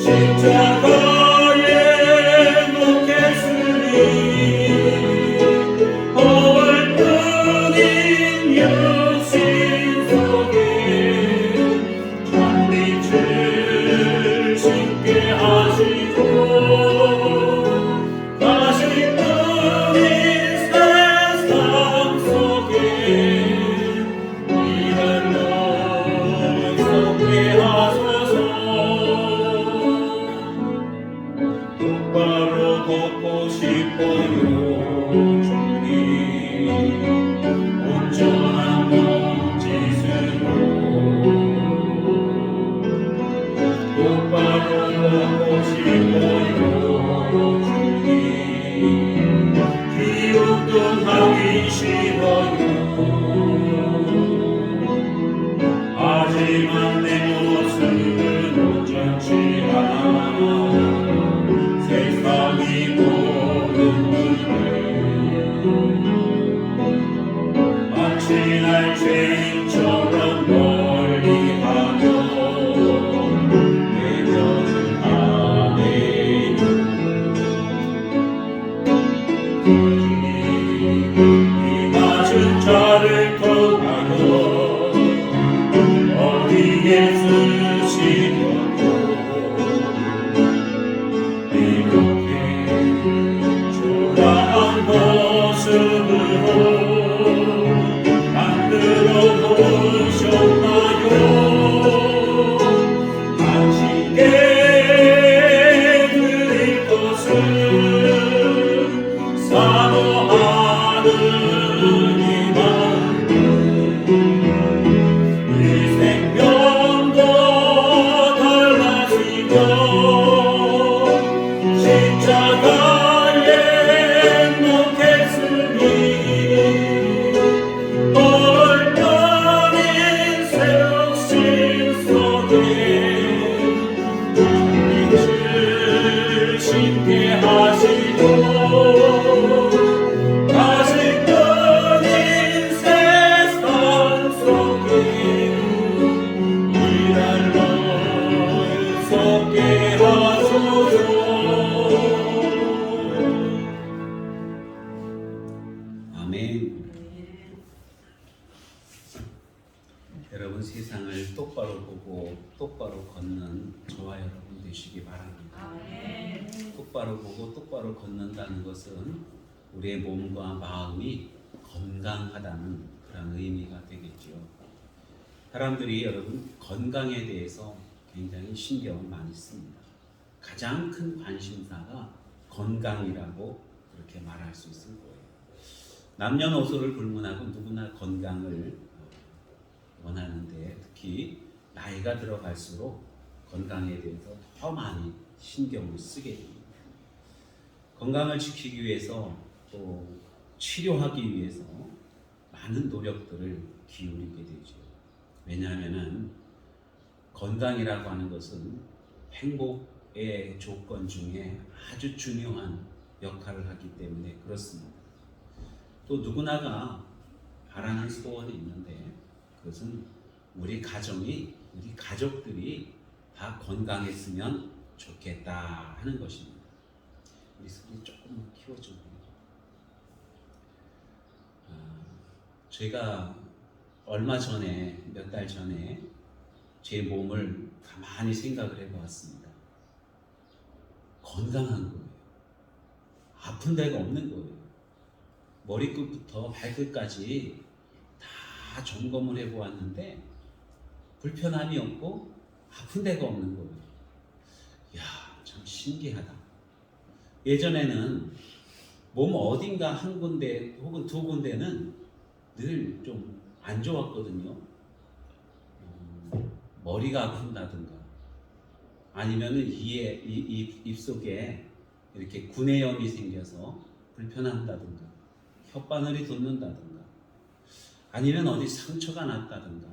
십자가에 놓겠으니 허물뿐인 육신 속에 찬빛을 심게 하시고 가시뿐인 세상 속에 이별로 섞게 하소서. 똑바로 걷고 싶어요 주님, 온전한 몸짓으로 똑바로 걷고 싶어요 주님, 기운동하기 싫어요. 하지만 내 모습은 온전치 않아 세상이 보는 눈에 마치 날 죄인처럼 멀리하며 내면은 아내요. 이 낮은 자를 통하여 어디에 쓰시려고 이렇게 초라한 모습으로 만들어 놓으셨나요? 당신께 드릴 것은 사모하는 이 마음, 이 생명도 달라지며 십자가에 놓겠으니 얼마인 새 육신 속에 빛을 심게 하시고 가시뿐인 세상 속에 이날로 섞게 하소서. 아멘. 여러분, 세상을 똑바로 보고 똑바로 걷는 저와 여러분 되시기 바랍니다. 똑바로 보고 똑바로 걷는다는 것은 우리의 몸과 마음이 건강하다는 그런 의미가 되겠죠. 사람들이 여러분 건강에 대해서 굉장히 신경을 많이 씁니다. 가장 큰 관심사가 건강이라고 그렇게 말할 수 있을 거예요. 남녀노소를 불문하고 누구나 건강을 원하는데 특히 나이가 들어갈수록 건강에 대해서 더 많이 신경을 쓰게 됩니다. 건강을 지키기 위해서 또 치료하기 위해서 많은 노력들을 기울이게 되죠. 왜냐하면 건강이라고 하는 것은 행복의 조건 중에 아주 중요한 역할을 하기 때문에 그렇습니다. 또 누구나가 바라는 소원이 있는데 그것은 우리 가정이, 우리 가족들이 다 건강했으면 좋겠다 하는 것입니다. 우리 소리 조금 키워주고. 제가 얼마 전에, 몇 달 전에 제 몸을 가만히 생각을 해보았습니다. 건강한 거예요. 아픈 데가 없는 거예요. 머리끝부터 발끝까지 다 점검을 해보았는데 불편함이 없고 아픈 데가 없는 거예요. 이야, 참 신기하다. 예전에는 몸 어딘가 한 군데 혹은 두 군데는 늘 좀 안 좋았거든요. 머리가 아픈다든가 아니면은 입속에 이렇게 구내염이 생겨서 불편한다든가 혓바늘이 돋는다든가 아니면 어디 상처가 났다든가.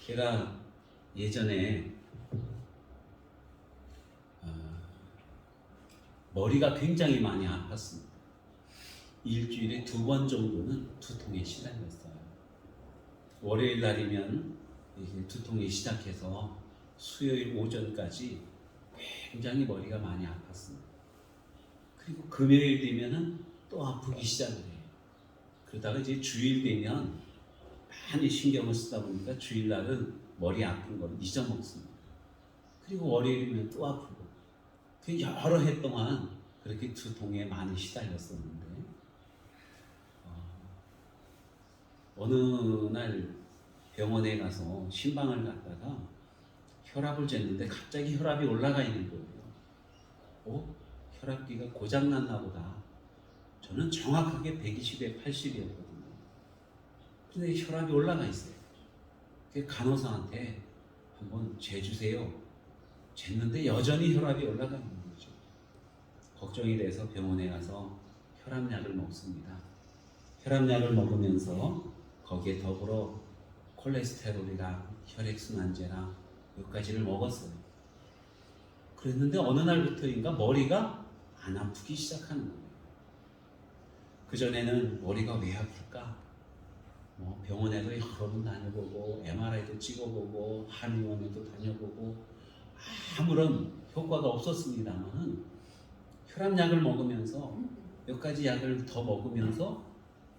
제가 예전에 머리가 굉장히 많이 아팠습니다. 일주일에 2번 정도는 두통에 시달렸어요. 월요일 날이면 두통이 시작해서 수요일 오전까지 굉장히 머리가 많이 아팠습니다. 그리고 금요일 되면은 또 아프기 시작을 해요. 그러다가 이제 주일 되면 많이 신경을 쓰다 보니까 주일날은 머리 아픈 걸 잊어먹습니다. 그리고 월요일이면 또 아프고, 그 여러 해 동안 그렇게 두통에 많이 시달렸었는데, 어느 날 병원에 가서 신방을 갔다가 혈압을 쟀는데 갑자기 혈압이 올라가 있는 거예요. 혈압기가 고장났나 보다. 저는 정확하게 120에 80이었거든요. 근데 혈압이 올라가 있어요. 간호사한테 한번 재주세요. 쟀는데 여전히 혈압이 올라가 있는 거죠. 걱정이 돼서 병원에 가서 혈압약을 먹습니다. 혈압약을 먹으면서 거기에 더불어 콜레스테롤이랑 혈액순환제랑 몇 가지를 먹었어요. 그랬는데 어느 날부터인가 머리가 안 아프기 시작하는 거예요. 그전에는 머리가 왜 아플까? 병원에도 여러 번 다녀보고 MRI도 찍어보고 한의원에도 다녀보고 아무런 효과가 없었습니다만 혈압약을 먹으면서 몇 가지 약을 더 먹으면서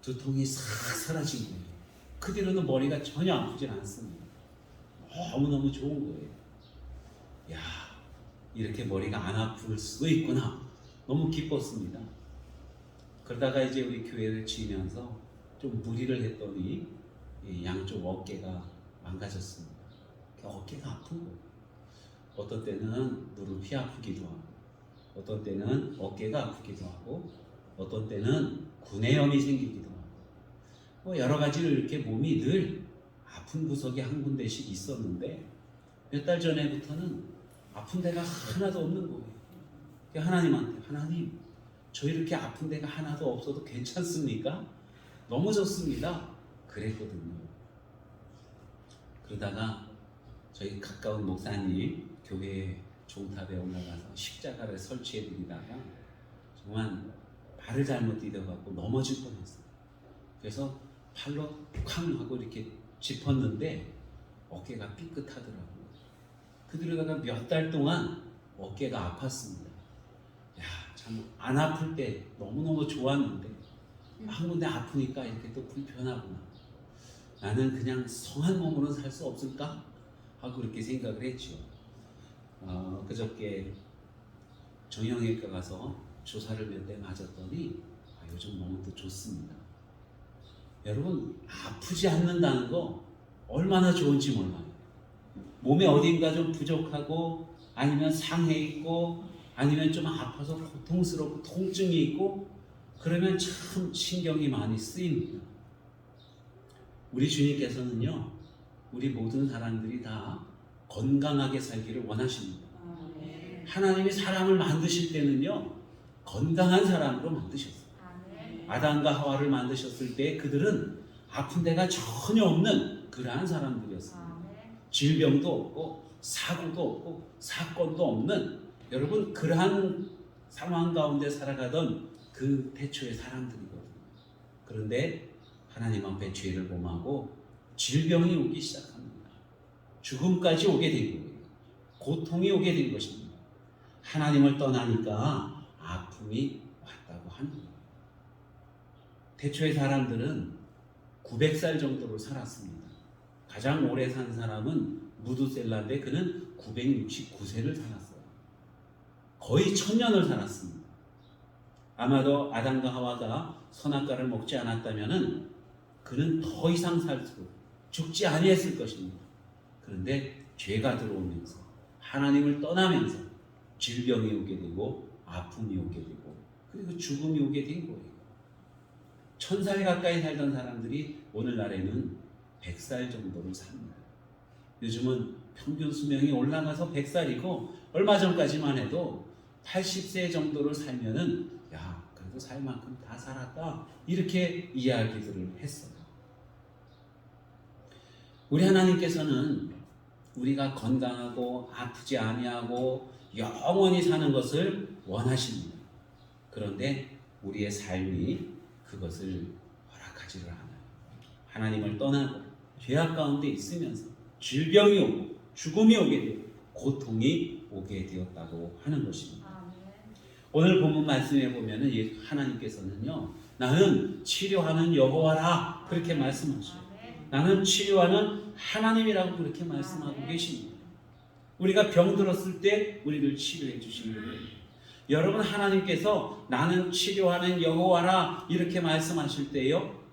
두통이 싹 사라진 거예요. 그 뒤로는 머리가 전혀 아프질 않습니다. 너무너무 좋은 거예요. 야, 이렇게 머리가 안 아플 수도 있구나. 너무 기뻤습니다. 그러다가 이제 우리 교회를 지으면서 좀 무리를 했더니 양쪽 어깨가 망가졌습니다. 어깨가 아픈 거예요. 어떤 때는 무릎이 아프기도 하고, 어떤 때는 어깨가 아프기도 하고, 어떤 때는 구내염이 생기기도 하고, 여러 가지로 이렇게 몸이 늘 아픈 구석이 한 군데씩 있었는데 몇 달 전에부터는 아픈 데가 하나도 없는 거예요. 하나님한테, 하나님, 저 이렇게 아픈 데가 하나도 없어도 괜찮습니까? 너무 좋습니다. 그랬거든요. 그러다가 저희 가까운 목사님 교회 종탑에 올라가서 십자가를 설치해 드리다가 정말 발을 잘못 디뎌갖고 넘어질 뻔했어요. 그래서 팔로 쾅 하고 이렇게 짚었는데 어깨가 삐끗하더라고요. 그러다가 몇 달 동안 어깨가 아팠습니다. 야, 참 안 아플 때 너무너무 좋았는데 한 군데 아프니까 이렇게 또 불편하구나. 나는 그냥 성한 몸으로는 살 수 없을까? 하고 그렇게 생각을 했죠. 그저께 정형외과 가서 주사를 몇 대 맞았더니 요즘 너무 또 좋습니다. 여러분, 아프지 않는다는 거 얼마나 좋은지 몰라요. 몸에 어딘가 좀 부족하고 아니면 상해 있고 아니면 좀 아파서 고통스럽고 통증이 있고 그러면 참 신경이 많이 쓰입니다. 우리 주님께서는요, 우리 모든 사람들이 다 건강하게 살기를 원하십니다. 하나님이 사람을 만드실 때는요, 건강한 사람으로 만드셨어요. 아담과 하와를 만드셨을 때 그들은 아픈 데가 전혀 없는 그러한 사람들이었습니다. 질병도 없고 사고도 없고 사건도 없는, 여러분, 그러한 상황 가운데 살아가던 그 태초의 사람들이거든요. 그런데 하나님 앞에 죄를 범하고 질병이 오기 시작합니다. 죽음까지 오게 된 거예요. 고통이 오게 된 것입니다. 하나님을 떠나니까 아픔이 왔다고 하는 거예요. 태초의 사람들은 900살 정도로 살았습니다. 가장 오래 산 사람은 무두셀라인데 그는 969세를 살았어요. 거의 1000년을 살았습니다. 아마도 아담과 하와가 선악과를 먹지 않았다면 그는 더 이상 살수록 죽지 아니했을 것입니다. 그런데 죄가 들어오면서 하나님을 떠나면서 질병이 오게 되고 아픔이 오게 되고 그리고 죽음이 오게 된 거예요. 1000살 가까이 살던 사람들이 오늘날에는 100살 정도를 삽니다. 요즘은 평균 수명이 올라가서 100살이고 얼마 전까지만 해도 80세 정도를 살면은 야, 그래도 살 만큼 다 살았다, 이렇게 이야기들을 했어요. 우리 하나님께서는 우리가 건강하고 아프지 아니하고 영원히 사는 것을 원하십니다. 그런데 우리의 삶이 그것을 허락하지를 않아요. 하나님을 떠나고 죄악 가운데 있으면서 질병이 오고 죽음이 오게 되고 고통이 오게 되었다고 하는 것입니다. 아멘. 오늘 본문 말씀에 보면은 하나님께서는요, 나는 치료하는 여호와라 그렇게 말씀하셔요. 아멘. 나는 치료하는 하나님이라고 그렇게 말씀하고 계십니다. 우리가 병들었을 때 우리를 치료해 주시는 거예요. 여러분, 하나님께서 나는 치료하는 여호와라 이렇게 말씀하실 때요,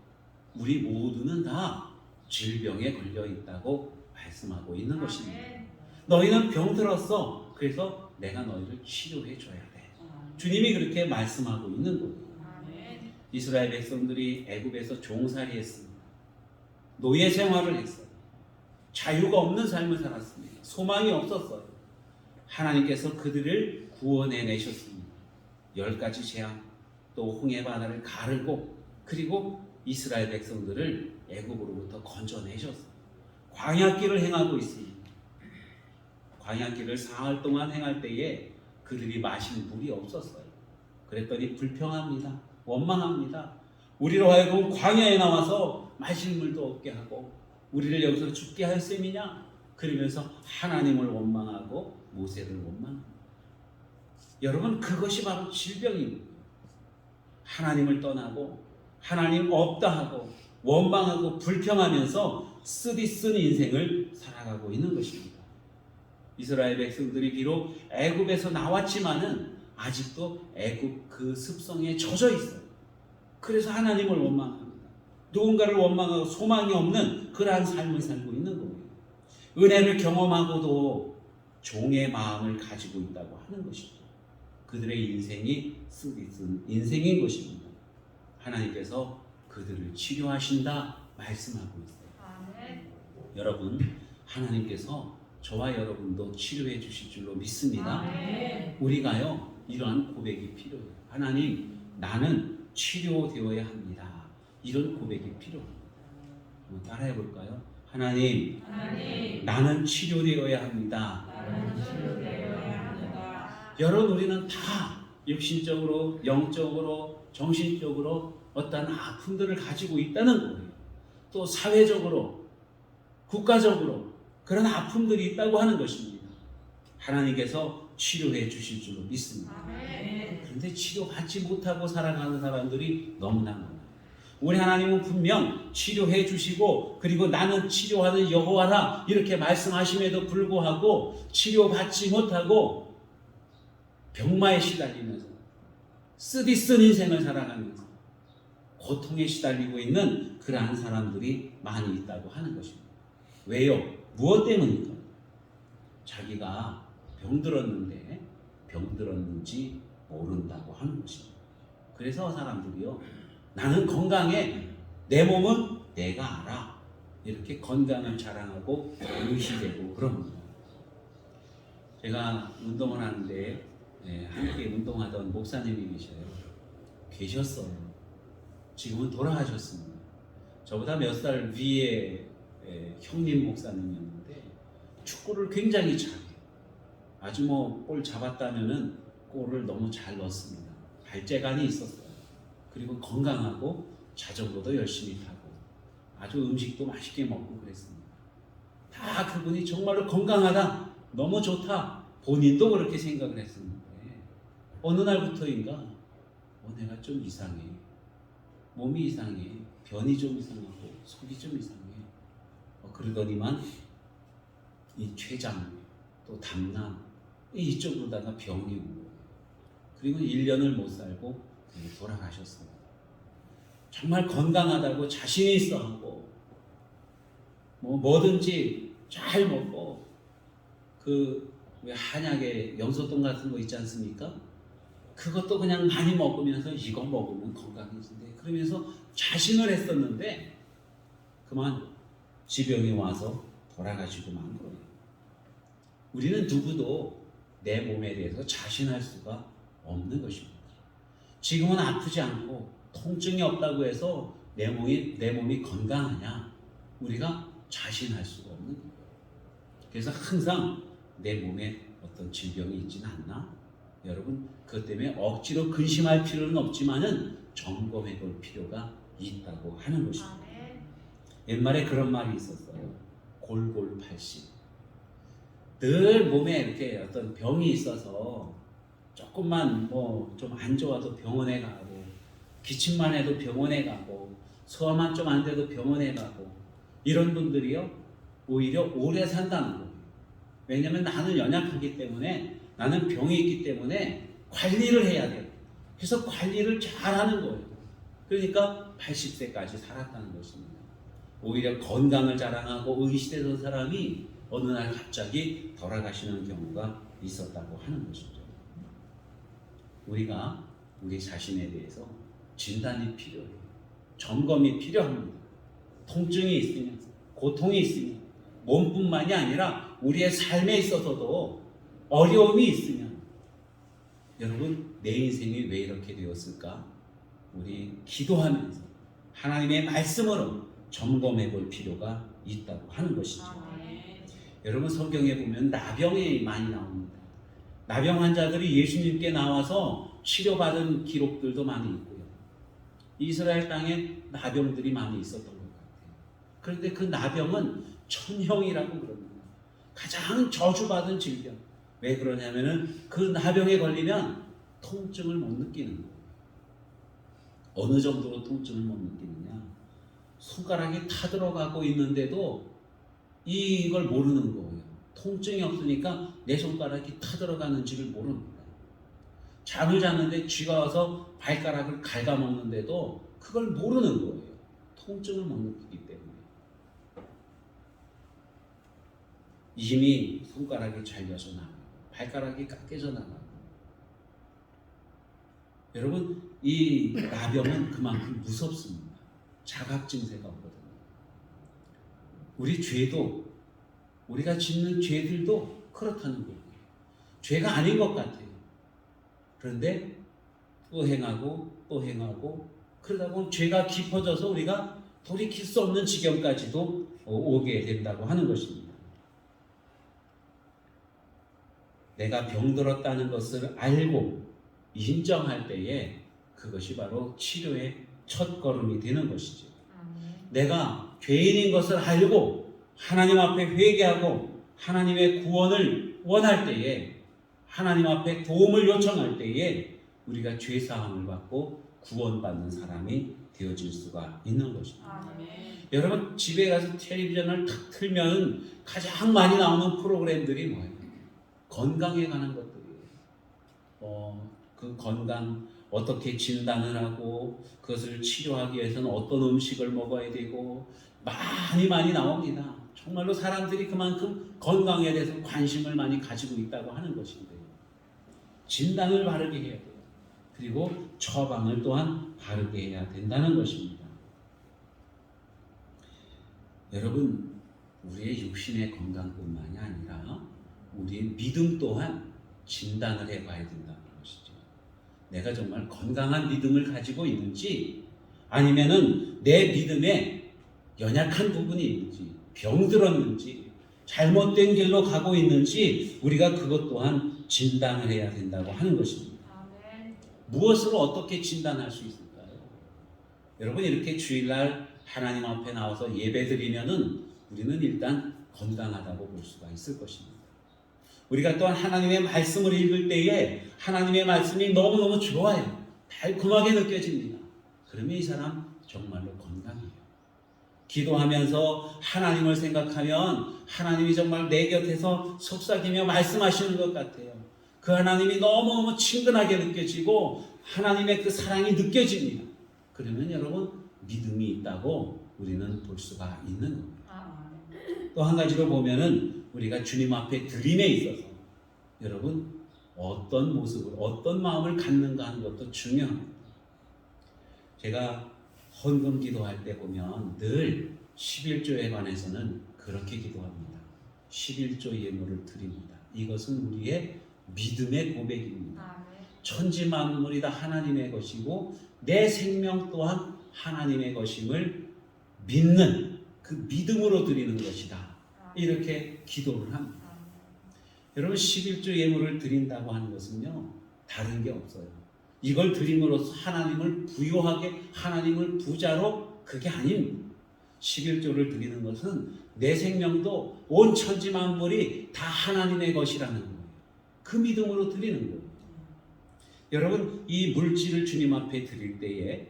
우리 모두는 다 질병에 걸려 있다고 말씀하고 있는 것입니다. 아멘. 너희는 병들었어. 그래서 내가 너희를 치료해 줘야 돼. 주님이 그렇게 말씀하고 있는 거예요. 아멘. 이스라엘 백성들이 애굽에서 종살이 했습니다. 노예 생활을 했어요. 자유가 없는 삶을 살았습니다. 소망이 없었어요. 하나님께서 그들을 구원해 내셨습니다. 10가지 재앙, 또 홍해 바다를 가르고, 그리고 이스라엘 백성들을 애굽으로부터 건져내셨어요. 광야길을 행하고 있습니다. 광야길을 사흘 동안 행할 때에 그들이 마실 물이 없었어요. 그랬더니 불평합니다. 원망합니다. 우리로 하여금 광야에 나와서 마실 물도 없게 하고 우리를 여기서 죽게 할 셈이냐? 그러면서 하나님을 원망하고 모세를 원망합니다. 여러분, 그것이 바로 질병입니다. 하나님을 떠나고 하나님 없다 하고 원망하고 불평하면서 쓰디쓴 인생을 살아가고 있는 것입니다. 이스라엘 백성들이 비록 애굽에서 나왔지만은 아직도 애굽 그 습성에 젖어 있어요. 그래서 하나님을 원망합니다. 누군가를 원망하고 소망이 없는 그러한 삶을 살고 있는 거예요. 은혜를 경험하고도 종의 마음을 가지고 있다고 하는 것이죠. 그들의 인생이 쓰디쓴 인생인 것입니다. 하나님께서 그들을 치료하신다 말씀하고 있어요. 아멘. 여러분, 하나님께서 저와 여러분도 치료해 주실 줄로 믿습니다. 아멘. 우리가요, 이러한 고백이 필요해요. 하나님, 나는 치료되어야 합니다. 이런 고백이 필요합니다. 한번 따라해 볼까요? 하나님, 나는 치료되어야 합니다. 여러분, 우리는 다 육신적으로, 영적으로, 정신적으로 어떤 아픔들을 가지고 있다는 거예요. 또 사회적으로, 국가적으로 그런 아픔들이 있다고 하는 것입니다. 하나님께서 치료해 주실 줄로 믿습니다. 아멘. 그런데 치료받지 못하고 살아가는 사람들이 너무나 많아요. 우리 하나님은 분명 치료해 주시고, 그리고 나는 치료하는 여호와라 이렇게 말씀하심에도 불구하고 치료받지 못하고 병마에 시달리면서 쓰디쓴 인생을 살아가면서 고통에 시달리고 있는 그러한 사람들이 많이 있다고 하는 것입니다. 왜요? 무엇 때문일까요? 자기가 병들었는데 병들었는지 모른다고 하는 것입니다. 그래서 사람들이요, 나는 건강해, 내 몸은 내가 알아, 이렇게 건강을 자랑하고 의시되고 그럽니다. 제가 운동을 하는데 함께 운동하던 목사님이 계셨어요. 지금은 돌아가셨습니다. 저보다 몇 살 위에 형님 목사님이었는데 축구를 굉장히 잘해요. 아주 볼 잡았다면은 골을 너무 잘 넣었습니다. 발재간이 있었어요. 그리고 건강하고 자전거도 열심히 타고 아주 음식도 맛있게 먹고 그랬습니다. 다 그분이 정말로 건강하다, 너무 좋다, 본인도 그렇게 생각을 했었는데 어느 날부터인가 내가 좀 이상해, 몸이 이상해, 변이 좀 이상하고 속이 좀 이상해, 그러더니만 이 췌장 또 담낭 이쪽으로다가 병이 온 거예요. 그리고 1년을 못 살고 돌아가셨습니다. 정말 건강하다고 자신이 있어 하고 뭐든지 잘 먹고 왜 한약에 연소똥 같은 거 있지 않습니까? 그것도 그냥 많이 먹으면서 이거 먹으면 건강해진대 그러면서 자신을 했었는데 그만 지병이 와서 돌아가시고 만 거예요. 우리는 누구도 내 몸에 대해서 자신할 수가 없는 것입니다. 지금은 아프지 않고 통증이 없다고 해서 내 몸이 건강하냐? 우리가 자신할 수가 없는 거예요. 그래서 항상 내 몸에 어떤 질병이 있지는 않나? 여러분, 그것 때문에 억지로 근심할 필요는 없지만은 점검해 볼 필요가 있다고 하는 것입니다. 옛말에 그런 말이 있었어요. 골골 80. 늘 몸에 이렇게 어떤 병이 있어서 조금만 뭐 좀 안 좋아도 병원에 가고, 기침만 해도 병원에 가고, 소화만 좀 안 돼도 병원에 가고, 이런 분들이요 오히려 오래 산다는 거예요. 왜냐하면 나는 연약하기 때문에, 나는 병이 있기 때문에 관리를 해야 돼요. 그래서 관리를 잘 하는 거예요. 그러니까 80세까지 살았다는 것입니다. 오히려 건강을 자랑하고 의시되던 사람이 어느 날 갑자기 돌아가시는 경우가 있었다고 하는 것이죠. 우리가 우리 자신에 대해서 진단이 필요해요. 점검이 필요합니다. 통증이 있으면, 고통이 있으면, 몸뿐만이 아니라 우리의 삶에 있어서도 어려움이 있으면, 여러분 내 인생이 왜 이렇게 되었을까? 우리 기도하면서 하나님의 말씀으로 점검해 볼 필요가 있다고 하는 것이죠. 아멘. 여러분 성경에 보면 나병이 많이 나옵니다. 나병 환자들이 예수님께 나와서 치료받은 기록들도 많이 있고요. 이스라엘 땅에 나병들이 많이 있었던 것 같아요. 그런데 그 나병은 천형이라고 그럽니다. 가장 저주받은 질병. 왜 그러냐면은 그 나병에 걸리면 통증을 못 느끼는 거예요. 어느 정도로 통증을 못 느끼느냐? 손가락이 타들어가고 있는데도 이걸 모르는 거예요. 통증이 없으니까 내 손가락이 타들어가는지를 모릅니다. 잠을 자는데 쥐가 와서 발가락을 갉아먹는데도 그걸 모르는 거예요. 통증을 못 느끼기 때문에. 이미 손가락이 잘려서 나가고 발가락이 깎여져 나가고. 여러분 이 나병은 그만큼 무섭습니다. 자각 증세가 없거든요. 우리 죄도, 우리가 짓는 죄들도 그렇다는 거예요. 죄가 아닌 것 같아요. 그런데 또 행하고 또 행하고 그러다 보면 죄가 깊어져서 우리가 돌이킬 수 없는 지경까지도 오게 된다고 하는 것입니다. 내가 병들었다는 것을 알고 인정할 때에 그것이 바로 치료의 첫 걸음이 되는 것이죠. 내가 죄인인 것을 알고 하나님 앞에 회개하고 하나님의 구원을 원할 때에, 하나님 앞에 도움을 요청할 때에 우리가 죄사함을 받고 구원받는 사람이 되어질 수가 있는 것입니다. 아멘. 여러분 집에 가서 텔레비전을 탁 틀면 가장 많이 나오는 프로그램들이 뭐예요? 건강에 관한 것들이에요. 그 건강 어떻게 진단을 하고 그것을 치료하기 위해서는 어떤 음식을 먹어야 되고 많이 나옵니다. 정말로 사람들이 그만큼 건강에 대해서 관심을 많이 가지고 있다고 하는 것인데요. 진단을 바르게 해야 돼요. 그리고 처방을 또한 바르게 해야 된다는 것입니다. 여러분 우리의 육신의 건강뿐만이 아니라 우리의 믿음 또한 진단을 해봐야 된다는 것이죠. 내가 정말 건강한 믿음을 가지고 있는지, 아니면은 내 믿음에 연약한 부분이 있는지, 병들었는지, 잘못된 길로 가고 있는지 우리가 그것 또한 진단을 해야 된다고 하는 것입니다. 아멘. 무엇으로 어떻게 진단할 수 있을까요? 여러분 이렇게 주일날 하나님 앞에 나와서 예배드리면은 우리는 일단 건강하다고 볼 수가 있을 것입니다. 우리가 또한 하나님의 말씀을 읽을 때에 하나님의 말씀이 너무너무 좋아요. 달콤하게 느껴집니다. 그러면 이 사람 정말로 건강해요. 기도하면서 하나님을 생각하면 하나님이 정말 내 곁에서 속삭이며 말씀하시는 것 같아요. 그 하나님이 너무너무 친근하게 느껴지고 하나님의 그 사랑이 느껴집니다. 그러면 여러분 믿음이 있다고 우리는 볼 수가 있는 겁니다. 또 한 가지로 보면은 우리가 주님 앞에 드림에 있어서 여러분 어떤 모습을, 어떤 마음을 갖는가 하는 것도 중요합니다. 제가 헌금 기도할 때 보면 늘 11조에 관해서는 그렇게 기도합니다. 11조 예물을 드립니다. 이것은 우리의 믿음의 고백입니다. 천지 만물이 다 하나님의 것이고 내 생명 또한 하나님의 것임을 믿는 그 믿음으로 드리는 것이다. 이렇게 기도를 합니다. 여러분 11조 예물을 드린다고 하는 것은요 다른 게 없어요. 이걸 드림으로써 하나님을 부요하게, 하나님을 부자로, 그게 아닙니다. 11조를 드리는 것은 내 생명도 온 천지 만물이 다 하나님의 것이라는 거예요. 그 믿음으로 드리는 거예요. 여러분, 이 물질을 주님 앞에 드릴 때에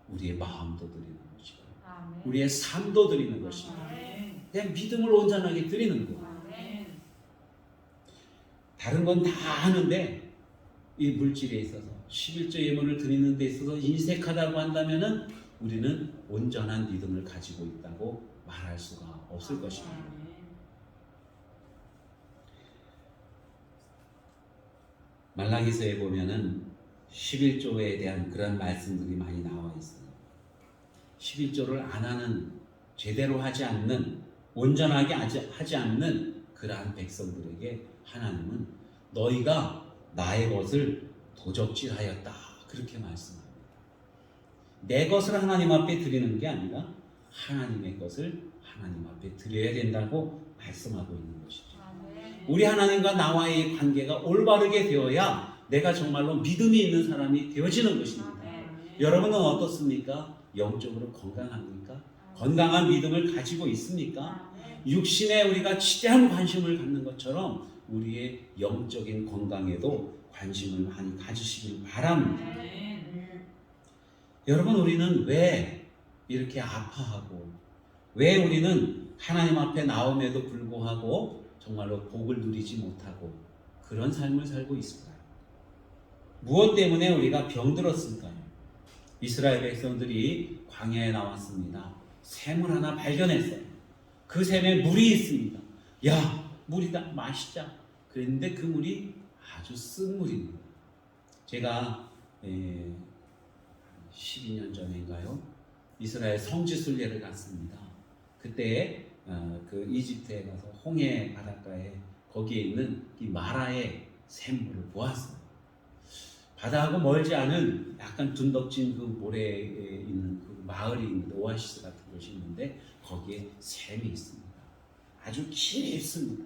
우리의 마음도 드리는 것이고 아멘. 우리의 삶도 드리는 것이고 아멘. 그냥 믿음을 온전하게 드리는 거예요. 아멘. 다른 건 다 하는데 이 물질에 있어서 11조 예물을 드리는 데 있어서 인색하다고 한다면은 우리는 온전한 믿음을 가지고 있다고 말할 수가 없을 것입니다. 말라기서에 보면은 11조에 대한 그런 말씀들이 많이 나와 있어요. 11조를 안 하는, 제대로 하지 않는, 온전하게 하지 않는 그러한 백성들에게 하나님은 너희가 나의 것을 도적질하였다, 그렇게 말씀합니다. 내 것을 하나님 앞에 드리는 게 아니라 하나님의 것을 하나님 앞에 드려야 된다고 말씀하고 있는 것이죠. 아멘. 우리 하나님과 나와의 관계가 올바르게 되어야 내가 정말로 믿음이 있는 사람이 되어지는 것입니다. 아멘. 여러분은 어떻습니까? 영적으로 건강합니까? 건강한 믿음을 가지고 있습니까? 아멘. 육신에 우리가 지대한 관심을 갖는 것처럼 우리의 영적인 건강에도 관심을 많이 가지시길 바랍니다. 아멘. 여러분, 우리는 왜 이렇게 아파하고 왜 우리는 하나님 앞에 나옴에도 불구하고 정말로 복을 누리지 못하고 그런 삶을 살고 있을까요? 무엇 때문에 우리가 병들었을까요? 이스라엘 백성들이 광야에 나왔습니다. 샘을 하나 발견했어요. 그 샘에 물이 있습니다. 야, 물이다, 마시자. 그랬는데 그 물이 아주 쓴 물입니다. 제가 12년 전인가요? 이스라엘 성지순례를 갔습니다. 그때 그 이집트에 가서 홍해 바닷가에 거기에 있는 이 마라의 샘물을 보았어요. 바다하고 멀지 않은 약간 둔덕진 그 모래에 있는 그 마을이 있는데, 오아시스 같은 곳이 있는데 거기에 샘이 있습니다. 아주 깊습니다.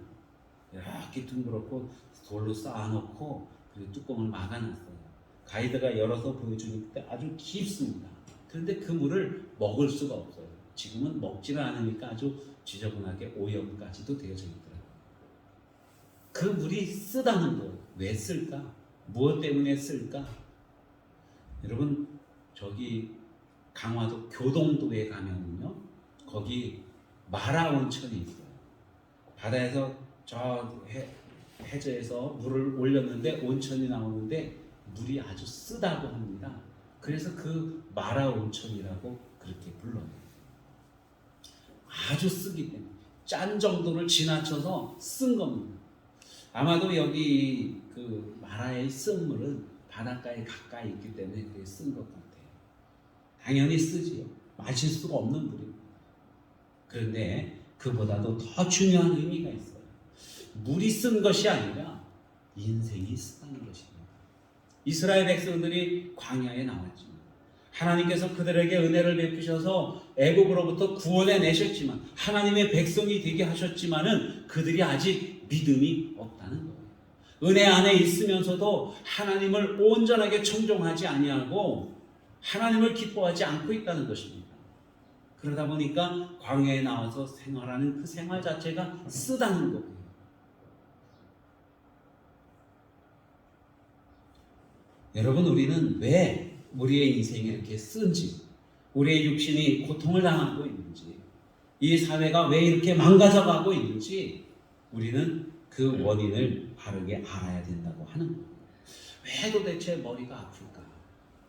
이렇게 둥그렇고 돌로 쌓아놓고 그리고 뚜껑을 막아놨어요. 가이드가 열어서 보여주니까 아주 깊습니다. 그런데 그 물을 먹을 수가 없어요. 지금은 먹지를 않으니까 아주 지저분하게 오염까지도 되어져 있더라고요. 그 물이 쓰다는 거예요. 왜 쓸까? 무엇 때문에 쓸까? 여러분, 저기 강화도 교동도에 가면은요, 거기 마라 온천이 있어요. 바다에서 저 해저에서 물을 올렸는데 온천이 나오는데 물이 아주 쓰다고 합니다. 그래서 그 마라 온천이라고 그렇게 불러요. 아주 쓰기 때문에 짠 정도를 지나쳐서 쓴 겁니다. 아마도 여기 그 마라의 쓴 물은 바닷가에 가까이 있기 때문에 그게 쓴 것 같아요. 당연히 쓰지요. 마실 수가 없는 물입니다. 그런데 그보다도 더 중요한 의미가 있어요. 물이 쓴 것이 아니라 인생이 쓰다는 것입니다. 이스라엘 백성들이 광야에 나왔지만 하나님께서 그들에게 은혜를 베푸셔서 애국으로부터 구원해 내셨지만 하나님의 백성이 되게 하셨지만은 그들이 아직 믿음이 없다는 거예요. 은혜 안에 있으면서도 하나님을 온전하게 청종하지 아니하고 하나님을 기뻐하지 않고 있다는 것입니다. 그러다 보니까 광야에 나와서 생활하는 그 생활 자체가 쓰다는 거예요. 여러분, 우리는 왜 우리의 인생이 이렇게 쓴지, 우리의 육신이 고통을 당하고 있는지, 이 사회가 왜 이렇게 망가져가고 있는지 우리는 그 원인을 바르게 알아야 된다고 하는 거예요. 왜 도대체 머리가 아플까?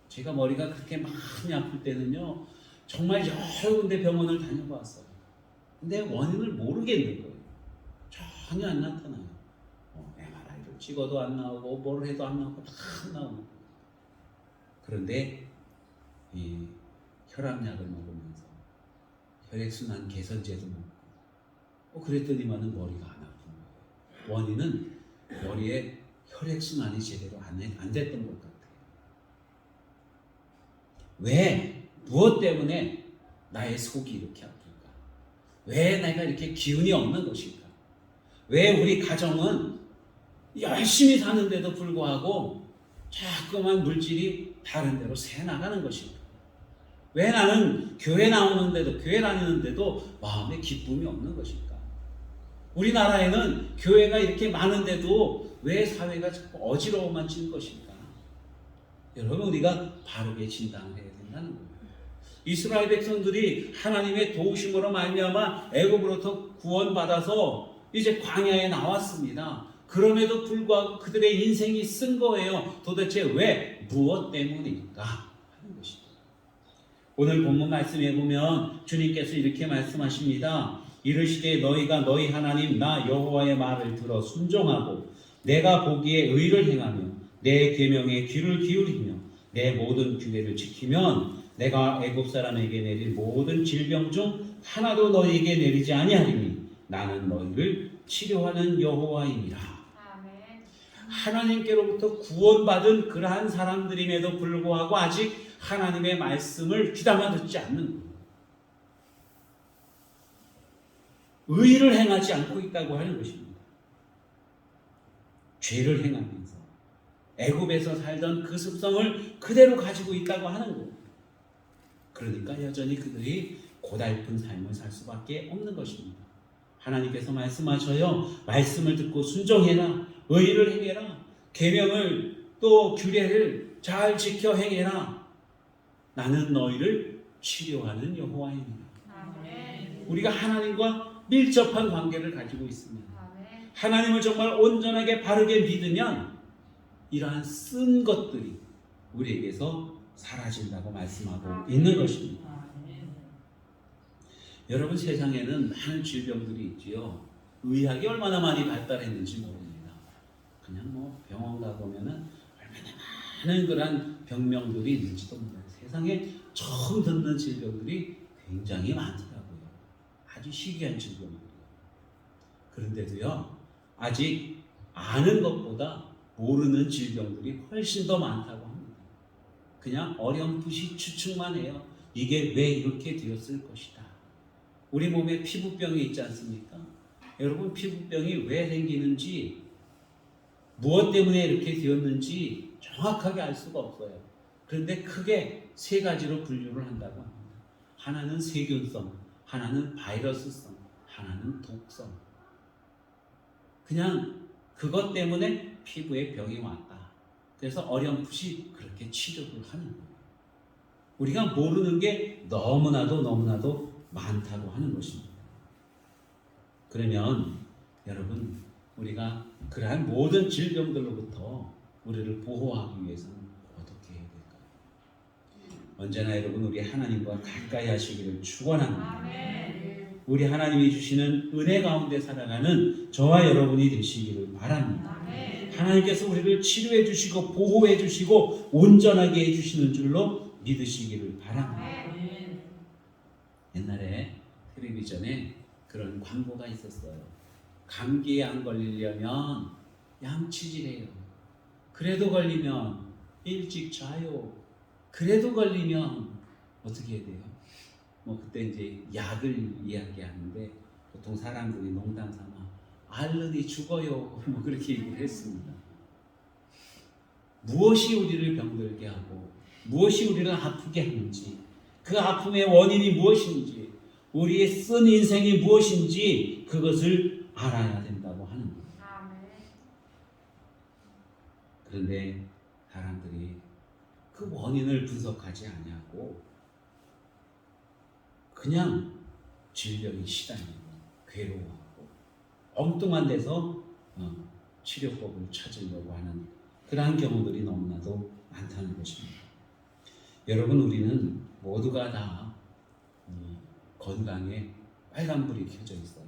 제가 머리가 그렇게 많이 아플 때는요, 정말 여러 군데 병원을 다녀봤어요. 근데 원인을 모르겠는 거예요. 전혀 안 나타나요. MRI를 찍어도 안 나오고 뭘 해도 안 나오고 다 안 나오고. 그런데 이 혈압약을 먹으면서 혈액순환 개선제도 먹고 그랬더니만은 머리가 안 아픈 거예요. 원인은 머리에 혈액순환이 제대로 안 됐던 것 같아요. 왜? 무엇 때문에 나의 속이 이렇게 아플까? 왜 내가 이렇게 기운이 없는 것일까? 왜 우리 가정은 열심히 사는데도 불구하고 자꾸만 물질이 다른 데로 새 나가는 것일까? 왜 나는 교회 나오는데도, 교회 다니는데도 마음에 기쁨이 없는 것일까? 우리나라에는 교회가 이렇게 많은데도 왜 사회가 자꾸 어지러움만 칠 것일까? 여러분, 우리가 바르게 진단을 해야 된다는 거예요. 이스라엘 백성들이 하나님의 도우심으로 말미암아 애굽으로부터 구원받아서 이제 광야에 나왔습니다. 그럼에도 불구하고 그들의 인생이 쓴 거예요. 도대체 왜? 무엇 때문일까? 하는 것이죠. 오늘 본문 말씀에 보면 주님께서 이렇게 말씀하십니다. 이르시되 너희가 너희 하나님 나 여호와의 말을 들어 순종하고 내가 보기에 의를 행하며 내 계명에 귀를 기울이며 내 모든 규례를 지키면 내가 애굽 사람에게 내릴 모든 질병 중 하나도 너희에게 내리지 아니하리니 나는 너희를 치료하는 여호와이니라. 아멘. 하나님께로부터 구원받은 그러한 사람들임에도 불구하고 아직 하나님의 말씀을 귀담아 듣지 않는 거예요. 의를 행하지 않고 있다고 하는 것입니다. 죄를 행하면서 애굽에서 살던 그 습성을 그대로 가지고 있다고 하는 거예요. 그러니까 여전히 그들이 고달픈 삶을 살 수밖에 없는 것입니다. 하나님께서 말씀하셔요. 말씀을 듣고 순종해라. 의를 행해라. 계명을 또 규례를 잘 지켜 행해라. 나는 너희를 치료하는 여호와입니다. 아멘. 우리가 하나님과 밀접한 관계를 가지고 있습니다. 아멘. 하나님을 정말 온전하게 바르게 믿으면 이러한 쓴 것들이 우리에게서 사라진다고 말씀하고 있는 것입니다. 여러분, 세상에는 많은 질병들이 있지요. 의학이 얼마나 많이 발달했는지 모릅니다. 그냥 뭐 병원 가보면은 얼마나 많은 그런 병명들이 있는지도 몰라요. 세상에 처음 듣는 질병들이 굉장히 많더라고요. 아주 희귀한 질병들이요. 그런데도요, 아직 아는 것보다 모르는 질병들이 훨씬 더 많다고 합니다. 그냥 어렴풋이 추측만 해요. 이게 왜 이렇게 되었을 것이다. 우리 몸에 피부병이 있지 않습니까? 여러분, 피부병이 왜 생기는지, 무엇 때문에 이렇게 되었는지 정확하게 알 수가 없어요. 그런데 크게 세 가지로 분류를 한다고 합니다. 하나는 세균성, 하나는 바이러스성, 하나는 독성. 그냥 그것 때문에 피부에 병이 왔다. 그래서 어렴풋이 그렇게 치료를 하는 거예요. 우리가 모르는 게 너무나도 많다고 하는 것입니다. 그러면 여러분, 우리가 그러한 모든 질병들로부터 우리를 보호하기 위해서는 어떻게 해야 될까요? 언제나 여러분, 우리 하나님과 가까이 하시기를 축원합니다. 아멘. 우리 하나님이 주시는 은혜 가운데 살아가는 저와 여러분이 되시기를 바랍니다. 아멘. 하나님께서 우리를 치료해 주시고 보호해 주시고 온전하게 해 주시는 줄로 믿으시기를 바랍니다. 아멘. 옛날에 텔레비전에 그런 광고가 있었어요. 감기에 안 걸리려면 양치질해요. 그래도 걸리면 일찍 자요. 그래도 걸리면 어떻게 해야 돼요? 뭐 그때 이제 약을 이야기하는데 보통 사람들이 농담 삼아 알르니 죽어요. 뭐 그렇게 얘기를 했습니다. 무엇이 우리를 병들게 하고 무엇이 우리를 아프게 하는지, 그 아픔의 원인이 무엇인지, 우리의 쓴 인생이 무엇인지 그것을 알아야 된다고 하는 거예요. 아멘. 그런데 사람들이 그 원인을 분석하지 아니하고 그냥 질병이 시달리고 괴로워하고 엉뚱한 데서 치료법을 찾으려고 하는 그러한 경우들이 너무나도 많다는 것입니다. 여러분, 우리는 모두가 다 건강에 빨간불이 켜져 있어요.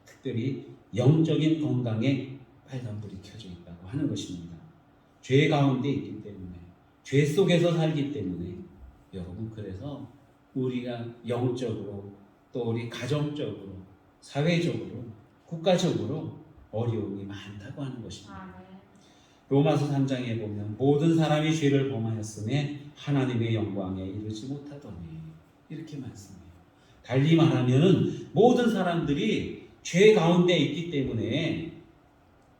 특별히 영적인 건강에 빨간불이 켜져 있다고 하는 것입니다. 죄 가운데 있기 때문에, 죄 속에서 살기 때문에 여러분, 그래서 우리가 영적으로 또 우리 가정적으로 사회적으로 국가적으로 어려움이 많다고 하는 것입니다. 아멘. 로마서 3장에 보면 모든 사람이 죄를 범하였음에 하나님의 영광에 이르지 못하더니 이렇게 말씀해요. 달리 말하면 모든 사람들이 죄 가운데 있기 때문에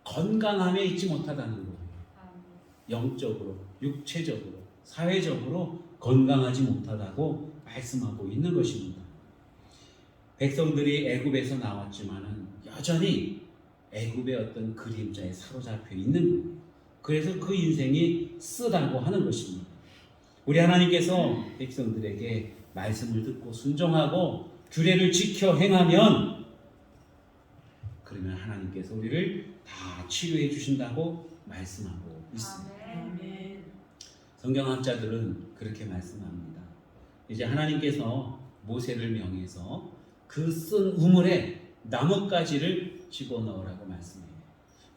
건강함에 있지 못하다는 거예요. 아멘. 영적으로, 육체적으로, 사회적으로 건강하지 못하다고 말씀하고 있는 것입니다. 백성들이 애굽에서 나왔지만은 여전히 애굽의 어떤 그림자에 사로잡혀 있는 거예요. 그래서 그 인생이 쓰다고 하는 것입니다. 우리 하나님께서 백성들에게 말씀을 듣고 순종하고 규례를 지켜 행하면 그러면 하나님께서 우리를 다 치료해 주신다고 말씀하고 있습니다. 아멘. 성경학자들은 그렇게 말씀합니다. 이제 하나님께서 모세를 명해서 그 쓴 우물에 나뭇가지를 집어넣으라고 말씀해요.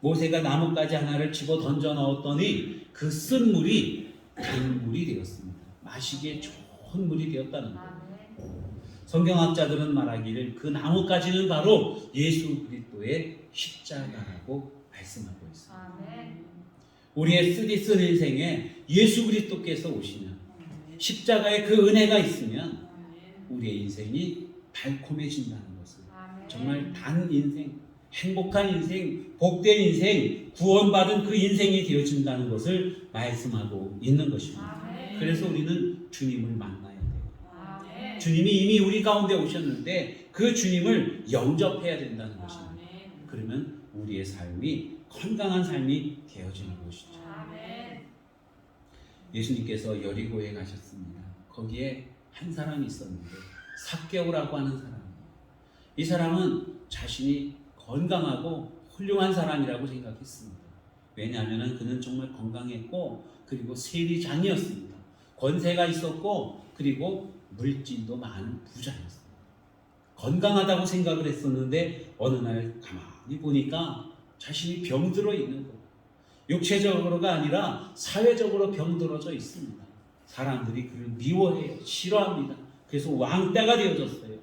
모세가 나뭇가지 하나를 집어 던져 넣었더니 그 쓴 물이 단물이 되었습니다. 마시기에 좋은 물이 되었다는 거예요. 아멘. 성경학자들은 말하기를 그 나뭇가지는 바로 예수 그리스도의 십자가라고 말씀하고 있습니다. 아멘. 우리의 쓰디쓴 인생에 예수 그리스도께서 오시면 십자가의 그 은혜가 있으면 우리의 인생이 달콤해진다는 것을 아멘. 정말 단 인생, 행복한 인생, 복된 인생, 구원받은 그 인생이 되어진다는 것을 말씀하고 있는 것입니다. 아멘. 그래서 우리는 주님을 만나야 돼요. 아멘. 주님이 이미 우리 가운데 오셨는데 그 주님을 영접해야 된다는 것입니다. 그러면 우리의 삶이 건강한 삶이 되어지는 것이죠. 아멘. 예수님께서 여리고에 가셨습니다. 거기에 한 사람이 있었는데 삭개오라고 하는 사람이에요. 이 사람은 자신이 건강하고 훌륭한 사람이라고 생각했습니다. 왜냐하면 그는 정말 건강했고 그리고 세리장이었습니다. 권세가 있었고 그리고 물질도 많은 부자였습니다. 건강하다고 생각을 했었는데 어느 날 가만히 보니까 자신이 병들어 있는 거예요. 육체적으로가 아니라 사회적으로 병들어져 있습니다. 사람들이 그를 미워해요. 싫어합니다. 그래서 왕따가 되어졌어요.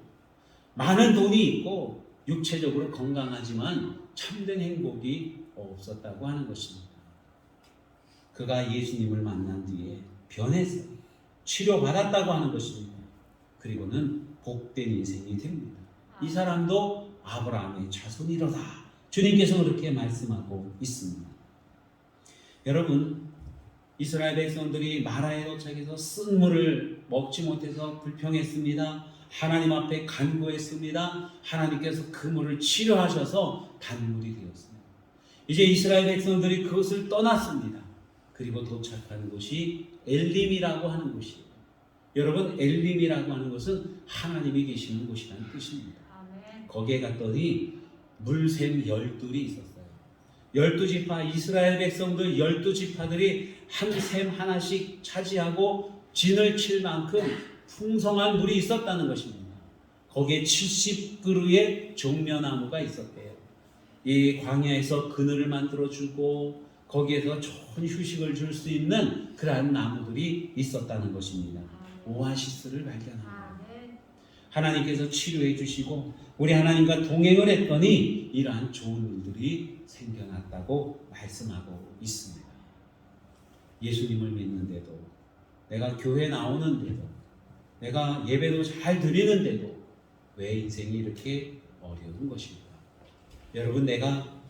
많은 돈이 있고 육체적으로 건강하지만 참된 행복이 없었다고 하는 것입니다. 그가 예수님을 만난 뒤에 변해서 치료받았다고 하는 것입니다. 그리고는 복된 인생이 됩니다. 이 사람도 아브라함의 자손이로다. 주님께서 그렇게 말씀하고 있습니다. 여러분, 이스라엘 백성들이 마라에 도착해서 쓴 물을 먹지 못해서 불평했습니다. 하나님 앞에 간구했습니다. 하나님께서 그 물을 치료하셔서 단물이 되었습니다. 이제 이스라엘 백성들이 그것을 떠났습니다. 그리고 도착하는 곳이 엘림이라고 하는 곳이에요. 여러분, 엘림이라고 하는 것은 하나님이 계시는 곳이라는 뜻입니다. 아멘. 거기에 갔더니 물샘 12이 있었어요. 12지파 이스라엘 백성들 12지파들이 한 샘 하나씩 차지하고 진을 칠 만큼 풍성한 물이 있었다는 것입니다. 거기에 70그루의 종려나무가 있었대요. 이 광야에서 그늘을 만들어주고 거기에서 좋은 휴식을 줄 수 있는 그러한 나무들이 있었다는 것입니다. 오아시스를 발견합니다. 아멘. 하나님께서 치료해 주시고 우리 하나님과 동행을 했더니 이러한 좋은 일들이 생겨났다고 말씀하고 있습니다. 예수님을 믿는데도, 내가 교회 나오는데도, 내가 예배도 잘 드리는데도 왜 인생이 이렇게 어려운 것일까? 여러분, 내가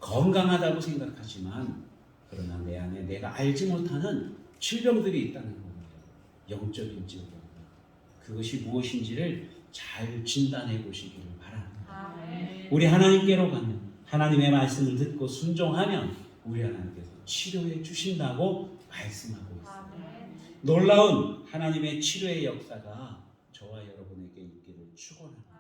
건강하다고 생각하지만 그러나 내 안에 내가 알지 못하는 질병들이 있다는 겁니다. 영적인 질병. 그것이 무엇인지를 잘 진단해 보시기를 바랍니다. 아멘. 우리 하나님께로 가면, 하나님의 말씀을 듣고 순종하면 우리 하나님께서 치료해 주신다고 말씀하고 있습니다. 아멘. 놀라운 하나님의 치료의 역사가 저와 여러분에게 있기를 축원합니다.